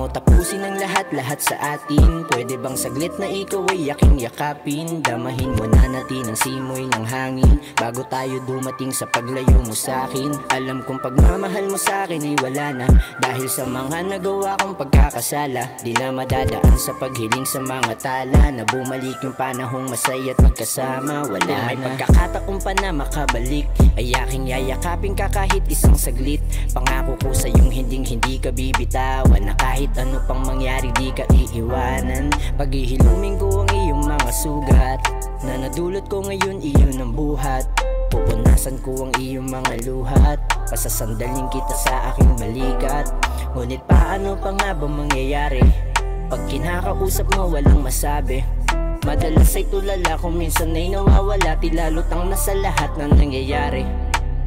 mo tapusin ang lahat sa atin, pwede bang saglit na ikaw ay aking yakapin? Damahin mo na natin ang simoy ng hangin bago tayo dumating sa paglayo mo sa'kin. Alam kong pagmamahal mo sa'kin ay wala na, dahil sa mga nagawa kong pagkakasala. Di na madadaan sa paghiling sa mga tala, na bumalik yung panahong masaya at magkasama. Wala na. May pagkakataon pa na makabalik, ay aking yayakapin ka kahit isang saglit. Pangako ko sa'yong hindi ka bibitawan, na kahit ano pang mangyari di ka iiwanan. Paghihilumin ko ang iyong mga sugat, na nadulot ko ngayon iyon ang buhat. Pupunasan ko ang iyong mga luhat, pasasandaling kita sa aking balikat. Ngunit paano pa nga ba mangyayari? Pag kinakausap mo walang masabi. Madalas ay tulala kung minsan ay nawawala, tila lutang na sa lahat ng nangyayari.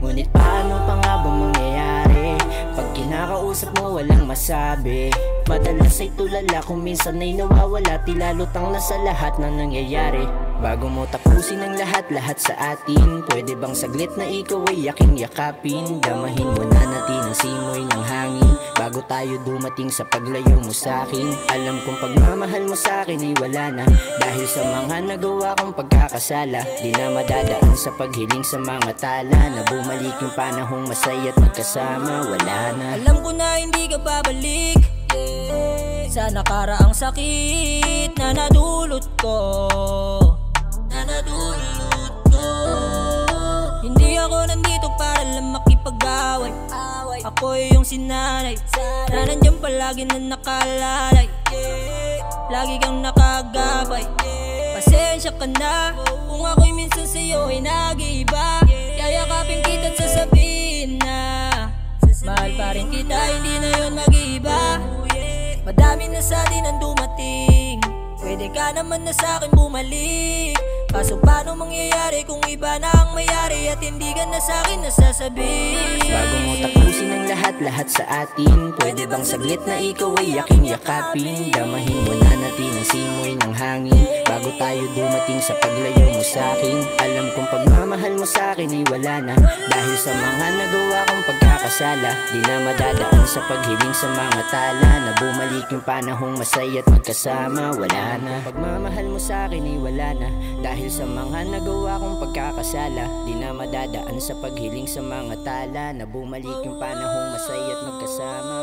Ngunit paano pa nga ba mangyayari? Pag kinakausap mo walang masabi. Madalas ay tulala kung minsan ay nawawala, tila lutang na sa lahat ng nangyayari. Bago mo tapusin ang lahat sa atin, pwede bang saglit na ikaw ay aking yakapin? Damahin mo na natin ang simoy ng hangin bago tayo dumating sa paglayo mo sa'kin. Alam kong pagmamahal mo sa'kin ay wala na, dahil sa mga nagawa kong pagkakasala. Di na madadaan sa paghiling sa mga tala, na bumalik yung panahong masaya at magkasama. Wala na. Alam ko na hindi ka babalik sa nakaraang sakit na nadulot ko. Hindi ako nandito para lang makipag-away. Ako'y yung sinanay na nandyan palagi na nakalalay. Lagi kang nakagabay. Pasensya ka na kung ako'y minsan sa'yo ay nag-iiba. Yayakapin kita't sasabihin na mahal pa rin kita, hindi na yun mag-iiba. Madami na sa atin ang dumating, pwede ka naman na sa'kin bumalik. Kaso paano mangyayari kung iba na ang mayari at hindi ka na sa'kin nasasabihin? Bago mo tapusin ang lahat sa atin, pwede bang saglit na ikaw ay aking yakapin? Damahin mo na natin ang simoy ng hangin bago tayo dumating sa paglayo mo sa'kin. Alam kong pagmamahal mo sa'kin ay wala na, dahil sa mga nagawa kong pagkakasala. Di na madadaan sa paghiling sa mga tala, na bumalik yung panahong masaya at magkasama. Wala na. Pagmamahal mo sa'kin ay wala na, dahil sa mga nagawa kong pagkakasala. Di na madadaan sa paghiling sa mga tala, na bumalik yung panahong masaya at magkasama.